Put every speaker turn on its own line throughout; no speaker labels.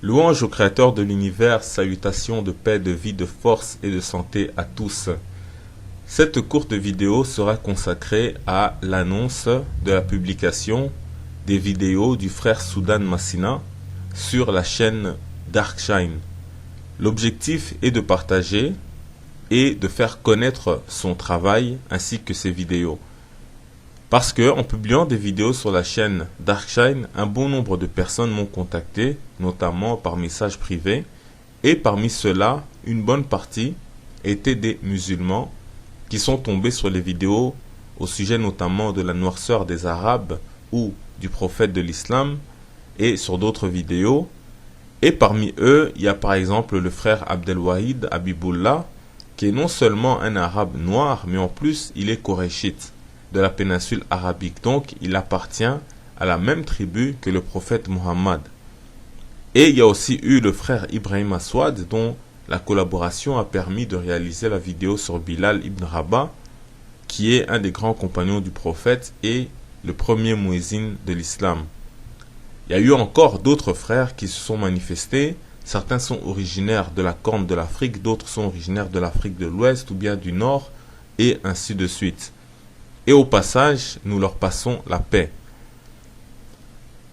Louange au Créateur de l'univers, salutations de paix, de vie, de force et de santé à tous. Cette courte vidéo sera consacrée à l'annonce de la publication des vidéos du frère Soudan Massina sur la chaîne Darkshine. L'objectif est de partager et de faire connaître son travail ainsi que ses vidéos. Parce que, en publiant des vidéos sur la chaîne Darkshine, un bon nombre de personnes m'ont contacté, notamment par message privé, et parmi ceux-là, une bonne partie étaient des musulmans qui sont tombés sur les vidéos au sujet notamment de la noirceur des Arabes ou du prophète de l'islam, et sur d'autres vidéos. Et parmi eux, il y a par exemple le frère Abdelwahid Habibullah, qui est non seulement un arabe noir, mais en plus il est koraïchite de la péninsule arabique. Donc il appartient à la même tribu que le prophète Mohammed. Et il y a aussi eu le frère Ibrahim Aswad, dont la collaboration a permis de réaliser la vidéo sur Bilal ibn Rabah, qui est un des grands compagnons du prophète et le premier muezzin de l'islam. Il y a eu encore d'autres frères qui se sont manifestés. Certains sont originaires de la Corne de l'Afrique, d'autres sont originaires de l'Afrique de l'Ouest ou bien du Nord, et ainsi de suite. Et au passage, nous leur passons la paix.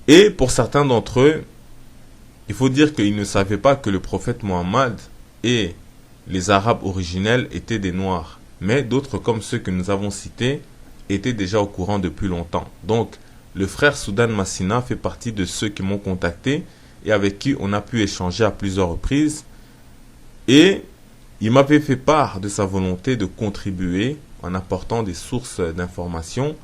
Et pour certains d'entre eux, il faut dire qu'ils ne savaient pas que le prophète Mohammed et les Arabes originels étaient des Noirs. Mais d'autres, comme ceux que nous avons cités, étaient déjà au courant depuis longtemps. Donc, le frère Soudan Massina fait partie de ceux qui m'ont contacté et avec qui on a pu échanger à plusieurs reprises. Et il m'avait fait part de sa volonté de contribuer en apportant des sources d'informations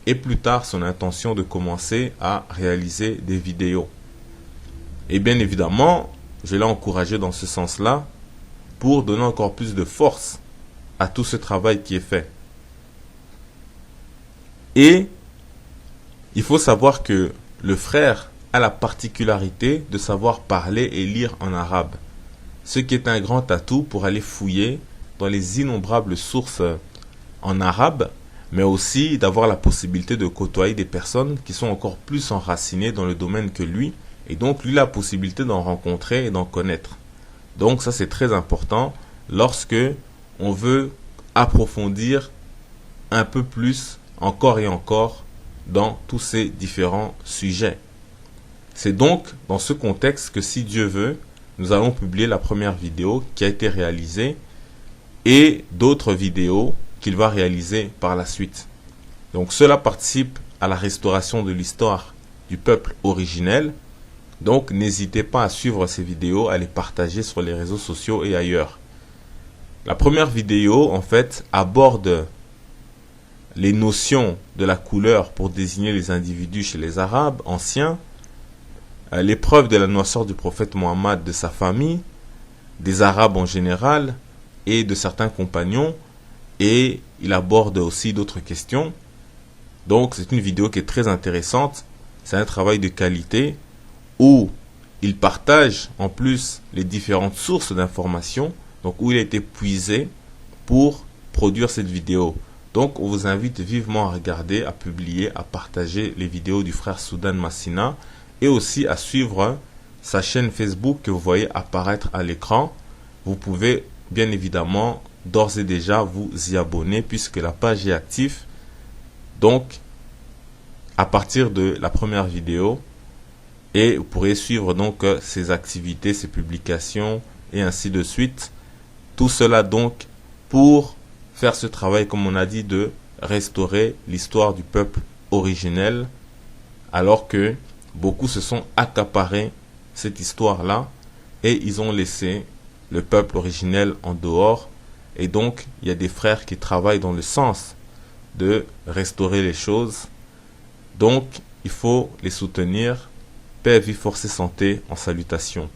et plus tard son intention de commencer à réaliser des vidéos. Et bien évidemment, je l'ai encouragé dans ce sens-là pour donner encore plus de force à tout ce travail qui est fait. Et il faut savoir que le frère a la particularité de savoir parler et lire en arabe, ce qui est un grand atout pour aller fouiller dans les innombrables sources en arabe, mais aussi d'avoir la possibilité de côtoyer des personnes qui sont encore plus enracinées dans le domaine que lui, et donc lui a la possibilité d'en rencontrer et d'en connaître. Donc ça c'est très important lorsque on veut approfondir un peu plus, encore et encore, dans tous ces différents sujets. C'est donc dans ce contexte que, si Dieu veut, nous allons publier la première vidéo qui a été réalisée et d'autres vidéos qu'il va réaliser par la suite. Donc cela participe à la restauration de l'histoire du peuple originel. Donc n'hésitez pas à suivre ces vidéos, à les partager sur les réseaux sociaux et ailleurs. La première vidéo, en fait, aborde les notions de la couleur pour désigner les individus chez les Arabes anciens, l'épreuve de la noirceur du prophète Mohammed, de sa famille, des Arabes en général et de certains compagnons, et il aborde aussi d'autres questions. Donc c'est une vidéo qui est très intéressante, c'est un travail de qualité où il partage en plus les différentes sources d'informations, donc où il a été puisé pour produire cette vidéo. Donc on vous invite vivement à regarder, à publier, à partager les vidéos du frère Soudan Massina et aussi à suivre sa chaîne Facebook que vous voyez apparaître à l'écran. Vous pouvez bien évidemment d'ores et déjà vous y abonner puisque la page est active. Donc à partir de la première vidéo, et vous pourrez suivre donc ses activités, ses publications et ainsi de suite. Tout cela donc pour faire ce travail, comme on a dit, de restaurer l'histoire du peuple originel, alors que beaucoup se sont accaparés cette histoire-là et ils ont laissé le peuple originel en dehors. Et donc, il y a des frères qui travaillent dans le sens de restaurer les choses. Donc, il faut les soutenir. Paix, vie, force et santé en salutation.